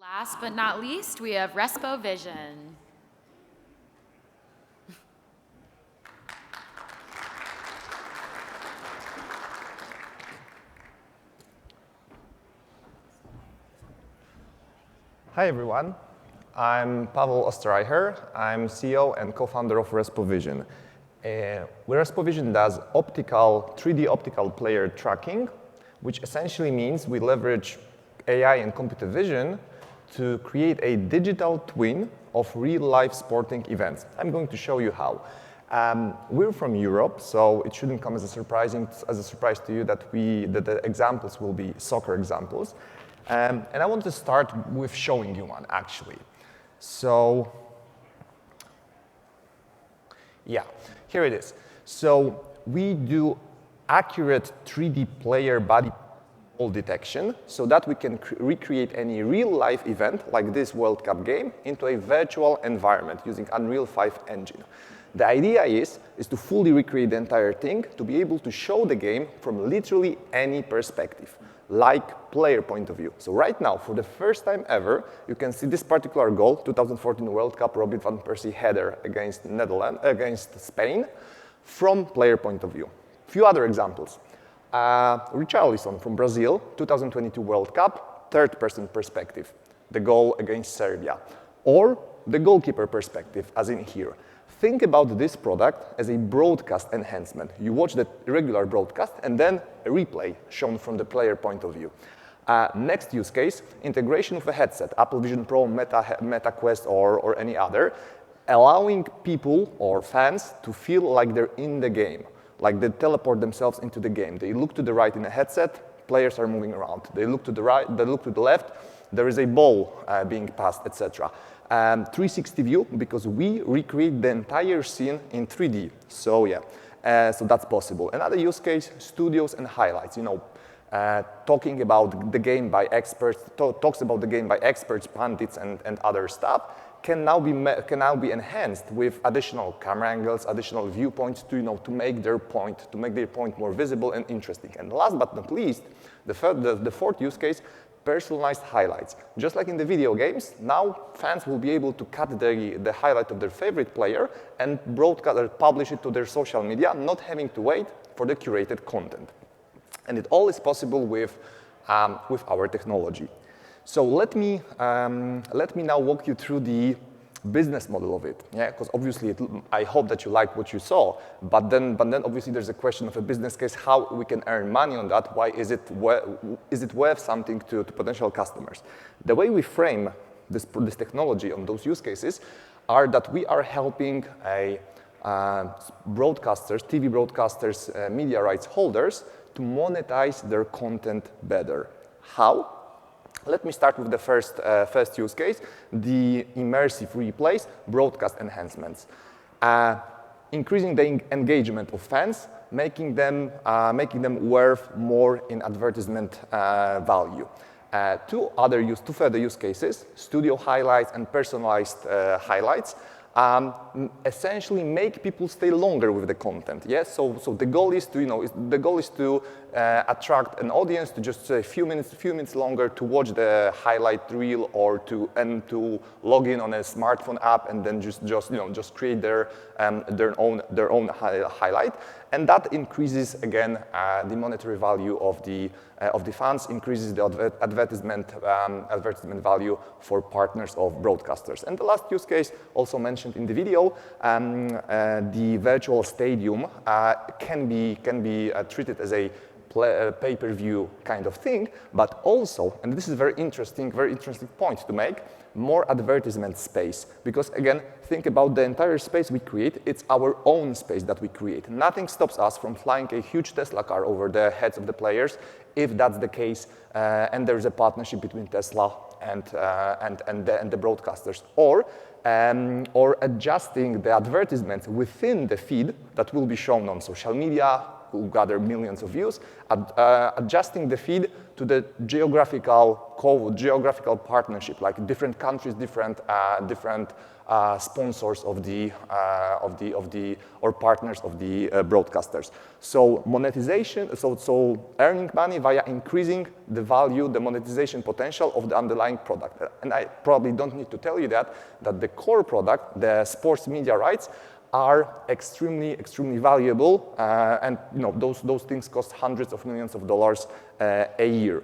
Last but not least, we have ReSpo.Vision. Hi everyone, I'm Pavel Osterreicher. I'm CEO and co-founder of ReSpo.Vision. ReSpo.Vision does 3D optical player tracking, which essentially means we leverage AI and computer vision to create a digital twin of real-life sporting events. I'm going to show you how. We're from Europe, so it shouldn't come as a surprise to you that the examples will be soccer examples. And I want to start with showing you one, actually. So, yeah, here it is. So we do accurate 3D player body detection so that we can recreate any real-life event, like this World Cup game, into a virtual environment using Unreal 5 engine. The idea is to fully recreate the entire thing, to be able to show the game from literally any perspective, like player point of view. So right now, for the first time ever, you can see this particular goal, 2014 World Cup Robin van Persie header against Spain, from player point of view. Few other examples. Richarlison from Brazil, 2022 World Cup, third-person perspective, the goal against Serbia. Or the goalkeeper perspective, as in here. Think about this product as a broadcast enhancement. You watch the regular broadcast and then a replay shown from the player point of view. Next use case, integration with a headset, Apple Vision Pro, Meta Quest, or any other, allowing people or fans to feel like they're in the game, like they teleport themselves into the game. They look to the right in a headset, players are moving around. They look to the right, they look to the left, there is a ball being passed, etc. 360 view, because we recreate the entire scene in 3D. So yeah, so that's possible. Another use case, studios and highlights. You know, talking about the game by experts, talks about the game by experts, pundits, and other stuff, can now be enhanced with additional camera angles, additional viewpoints to make their point more visible and interesting. And last but not least, the fourth use case, personalized highlights. Just like in the video games, now fans will be able to cut the highlight of their favorite player and broadcast or publish it to their social media, not having to wait for the curated content. And it all is possible with our technology. So let me now walk you through the business model of it. Yeah, because obviously I hope that you like what you saw, but then obviously there's a question of a business case, how we can earn money on that. Why is it worth something to potential customers? The way we frame this technology on those use cases are that we are helping broadcasters, TV broadcasters, media rights holders to monetize their content better. How? Let me start with the first use case, the immersive replays, broadcast enhancements. Increasing the engagement of fans, making them worth more in advertisement value. Two further use cases, studio highlights and personalized highlights, essentially make people stay longer with the content. Yes, so the goal is to attract an audience to just a few minutes longer to watch the highlight reel or to log in on a smartphone app and then just create their own highlight, and that increases again the monetary value of the fans, increases the advertisement value for partners of broadcasters. And the last use case, also mentioned in the video, the virtual stadium can be treated as a pay-per-view kind of thing, but also, and this is a very interesting point to make, more advertisement space. Because again, think about the entire space we create. It's our own space that we create. Nothing stops us from flying a huge Tesla car over the heads of the players, if that's the case, and there's a partnership between Tesla and the broadcasters, or adjusting the advertisements within the feed that will be shown on social media, who gather millions of views, adjusting the feed to the geographical partnership, like different countries, different sponsors of the or partners of the broadcasters. So monetization, so earning money via increasing the value, the monetization potential of the underlying product. And I probably don't need to tell you that the core product, the sports media rights, are extremely valuable, and those things cost hundreds of millions of dollars a year.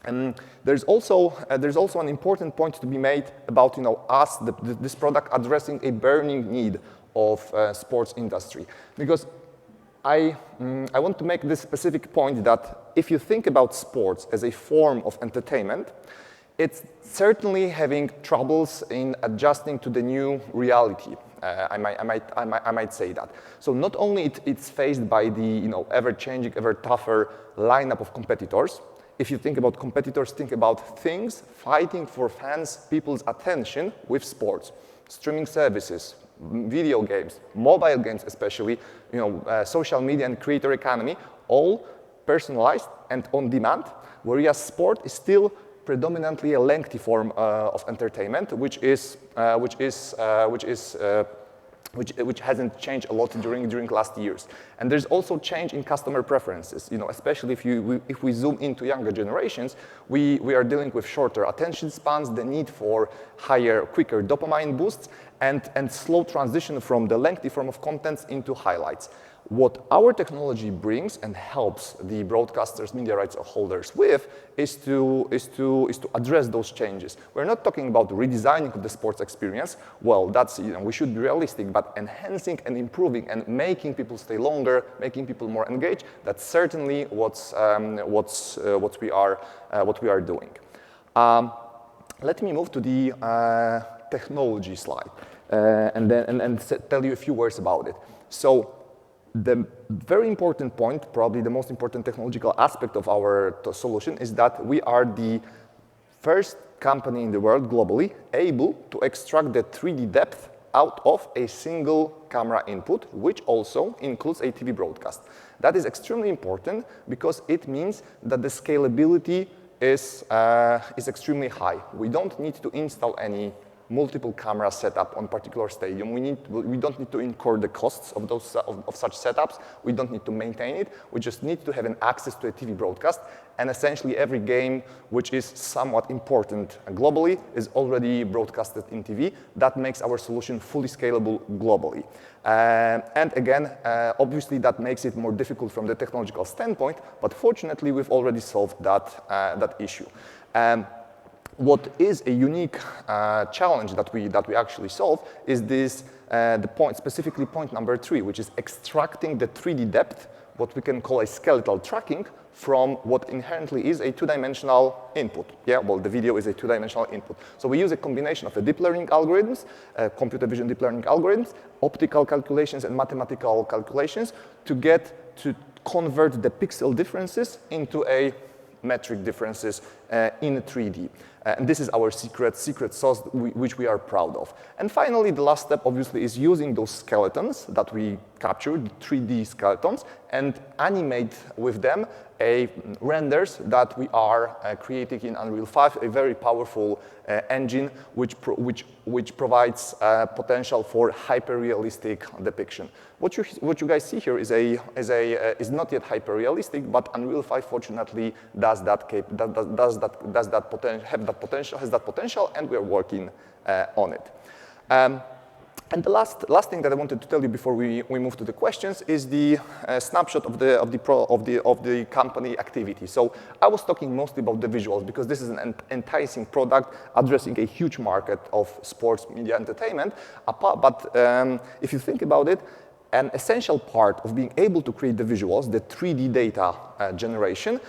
And there's also an important point to be made about this product addressing a burning need of sports industry, because I want to make this specific point that if you think about sports as a form of entertainment, it's certainly having troubles in adjusting to the new reality. I might say that. So not only it's faced by the ever-changing, ever-tougher lineup of competitors. If you think about competitors, think about things fighting for fans, people's attention with sports, streaming services, video games, mobile games especially, social media and creator economy, all personalized and on demand, whereas sport is still predominantly a lengthy form of entertainment, which hasn't changed a lot during last years. And there's also change in customer preferences. Especially if we zoom into younger generations, we are dealing with shorter attention spans, the need for higher, quicker dopamine boosts, and slow transition from the lengthy form of contents into highlights. What our technology brings and helps the broadcasters, media rights holders with is to address those changes. We're not talking about redesigning the sports experience. Well, that's we should be realistic, but enhancing and improving and making people stay longer, making people more engaged. That's certainly what we are doing. Let me move to the technology slide and tell you a few words about it. So, the very important point, probably the most important technological aspect of our solution, is that we are the first company in the world globally able to extract the 3D depth out of a single camera input, which also includes a TV broadcast. That is extremely important because it means that the scalability is extremely high. We don't need to install any multiple camera setup on particular stadium. We don't need to incur the costs of such setups. We don't need to maintain it. We just need to have an access to a TV broadcast. And essentially every game which is somewhat important globally is already broadcasted in TV. That makes our solution fully scalable globally. And again, obviously that makes it more difficult from the technological standpoint, but fortunately we've already solved that issue. What is a unique challenge that we actually solve is this specifically point number 3, which is extracting the 3D depth, what we can call a skeletal tracking, from what inherently is a two-dimensional input. Yeah, well, the video is a two-dimensional input. So we use a combination of the deep learning algorithms, computer vision deep learning algorithms, optical calculations, and mathematical calculations to convert the pixel differences into a metric differences in 3D. And this is our secret sauce, which we are proud of. And finally, the last step, obviously, is using those skeletons that we captured, 3D skeletons, and animate with them renders that we are creating in Unreal 5, a very powerful engine which provides potential for hyper-realistic depiction. What you guys see here is not yet hyper-realistic, but Unreal 5 fortunately has that potential, and we are working on it. And the last thing that I wanted to tell you before we move to the questions is the snapshot of the company activity. So I was talking mostly about the visuals because this is an enticing product addressing a huge market of sports media entertainment. But if you think about it, an essential part of being able to create the visuals, the 3D data generation,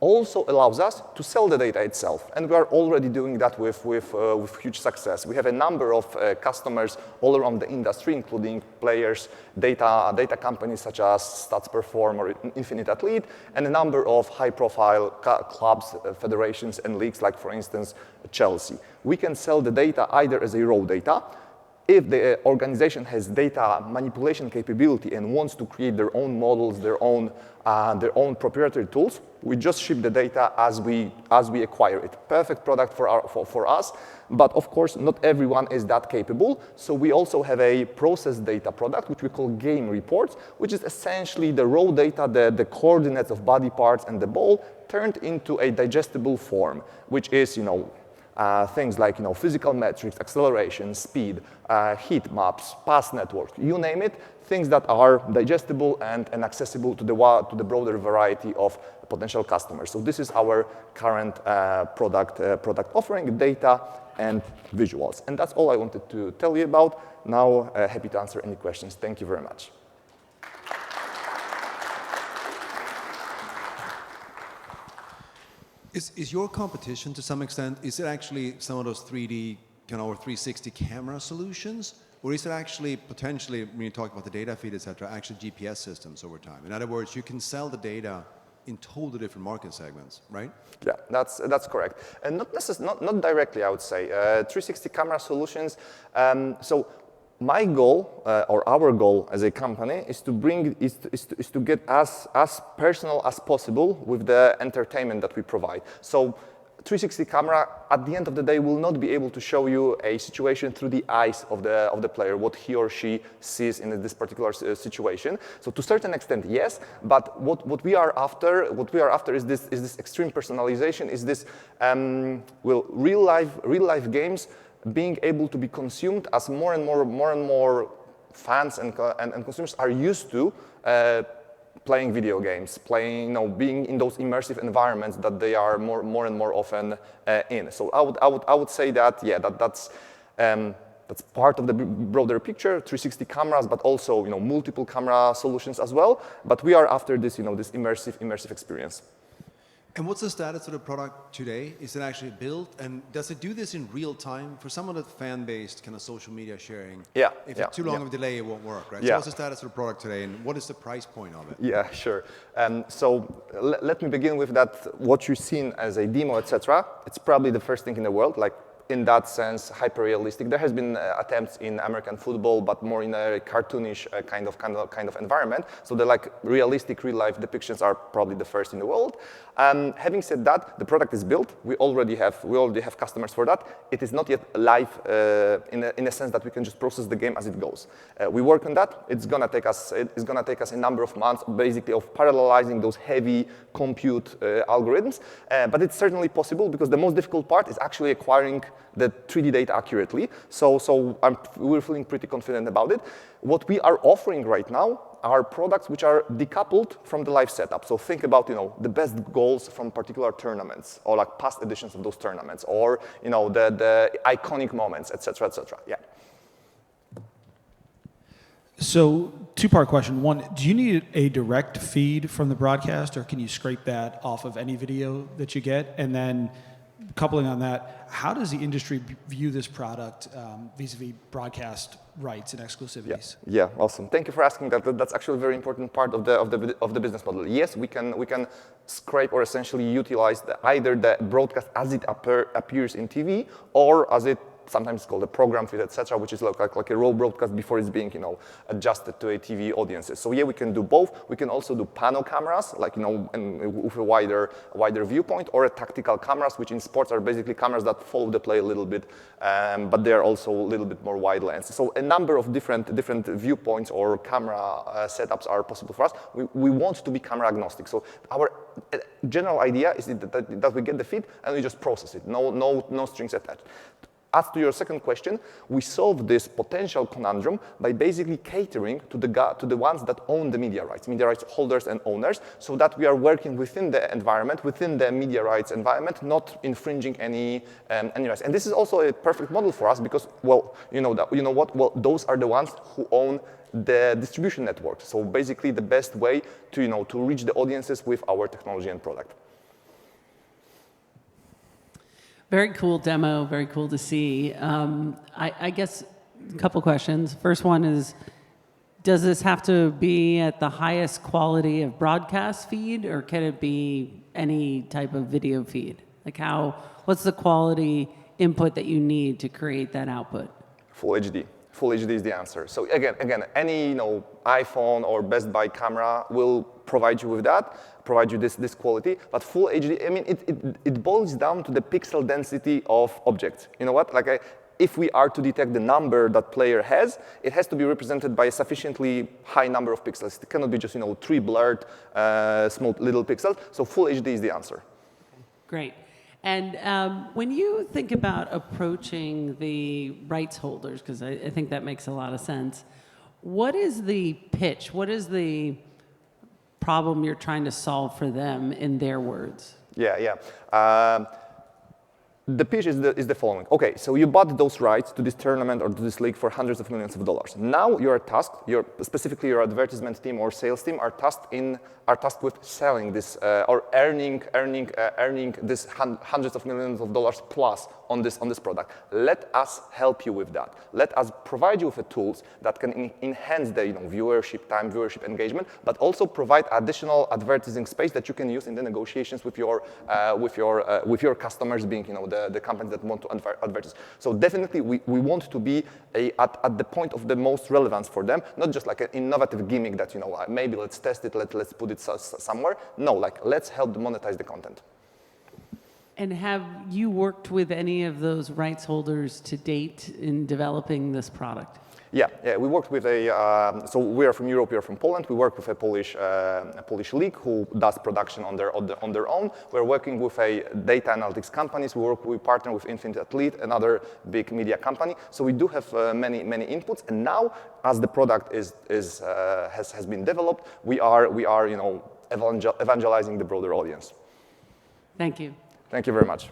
also allows us to sell the data itself. And we are already doing that with huge success. We have a number of customers all around the industry, including players, data companies such as StatsPerform or Infinite Athlete, and a number of high-profile clubs, federations, and leagues, like, for instance, Chelsea. We can sell the data either as a raw data, if the organization has data manipulation capability and wants to create their own models, their own proprietary tools, we just ship the data as we acquire it. Perfect product for us, but of course, not everyone is that capable. So we also have a process data product, which we call game reports, which is essentially the raw data, the coordinates of body parts and the ball turned into a digestible form, which is, things like physical metrics, acceleration, speed, heat maps, pass networks, you name it, things that are digestible and accessible to the broader variety of potential customers. So this is our current product offering, data and visuals. And that's all I wanted to tell you about. Now, happy to answer any questions. Thank you very much. Is your competition, to some extent, is it actually some of those 3D or 360 camera solutions? Or is it actually potentially, when you talk about the data feed, et cetera, actually GPS systems over time? In other words, you can sell the data in totally different market segments, right? Yeah, that's correct. And not directly, I would say. 360 camera solutions. So my goal, or our goal as a company, is to get as personal as possible with the entertainment that we provide. So 360 camera, at the end of the day, will not be able to show you a situation through the eyes of the player, what he or she sees in this particular situation. So to a certain extent, yes, but what we are after is this extreme personalization, is this real life games being able to be consumed as more and more fans and consumers are used to playing video games, being in those immersive environments that they are more and more often in. So I would say that, yeah, that's part of the broader picture, 360 cameras, but also multiple camera solutions as well. But we are after this this immersive experience. And what's the status of the product today? Is it actually built? And does it do this in real time? For some of the fan-based kind of social media sharing, if it's too long of a delay, it won't work, right? Yeah. So what's the status of the product today, and what is the price point of it? Yeah, sure. So let me begin with that. What you've seen as a demo, etc. It's probably the first thing in the world, like in that sense, hyper-realistic. There has been attempts in American football, but more in a cartoonish kind of environment. So the realistic real-life depictions are probably the first in the world. Having said that, the product is built. We already have customers for that. It is not yet live in a sense that we can just process the game as it goes. We work on that. It's gonna take us a number of months, basically, of parallelizing those heavy compute algorithms. But it's certainly possible, because the most difficult part is actually acquiring the 3D data accurately. So we're feeling pretty confident about it. What we are offering right now are products which are decoupled from the live setup. So think about the best goals from particular tournaments, or like past editions of those tournaments, or the iconic moments, etc., etc. Yeah. So, two-part question. One, do you need a direct feed from the broadcast, or can you scrape that off of any video that you get? And then, coupling on that, how does the industry view this product vis-a-vis broadcast rights and exclusivities? Yeah, awesome. Thank you for asking that. That's actually a very important part of the business model. Yes, we can scrape or essentially utilize either the broadcast as it appears in TV, or as it sometimes called a program feed, etc., which is like a raw broadcast before it's being adjusted to a TV audiences. So yeah, we can do both. We can also do pano cameras, like and with a wider viewpoint, or tactical cameras, which in sports are basically cameras that follow the play a little bit, but they are also a little bit more wide lens. So a number of different viewpoints or camera setups are possible for us. We want to be camera agnostic. So our general idea is that we get the feed and we just process it. No strings attached. As to your second question, we solve this potential conundrum by basically catering to the ones that own the media rights holders and owners, so that we are working within the environment, within the media rights environment, not infringing any rights. And this is also a perfect model for us, because, well, those are the ones who own the distribution network. So basically, the best way to reach the audiences with our technology and product. Very cool demo, very cool to see. I guess a couple questions. First one is, does this have to be at the highest quality of broadcast feed, or can it be any type of video feed? Like what's the quality input that you need to create that output? Full HD. Full HD is the answer. So again, any iPhone or Best Buy camera will provide you with that, provide you this quality. But Full HD, I mean, it boils down to the pixel density of objects. You know what? Like if we are to detect the number that player has, it has to be represented by a sufficiently high number of pixels. It cannot be just 3 blurred, small little pixels. So Full HD is the answer. Great. And when you think about approaching the rights holders, because I think that makes a lot of sense, what is the pitch? What is the problem you're trying to solve for them in their words? Yeah. The pitch is the following. Okay, so you bought those rights to this tournament or to this league for hundreds of millions of dollars. Now you're tasked, specifically your advertisement team or sales team are tasked with selling this or earning this hundreds of millions of dollars plus on this product. Let us help you with that. Let us provide you with the tools that can enhance the viewership time, viewership engagement, but also provide additional advertising space that you can use in the negotiations with your customers, being the companies that want to advertise. So definitely we want to be at the point of the most relevance for them, not just like an innovative gimmick that maybe let's test it, let's put it somewhere. No, like let's help them monetize the content. And have you worked with any of those rights holders to date in developing this product? Yeah, we worked with so we are from Europe, we are from Poland. We work with a Polish league who does production on their own. We're working with a data analytics companies. We partner with Infinite Athlete, another big media company. So we do have many inputs. And now, as the product has been developed, we are evangelizing the broader audience. Thank you. Thank you very much.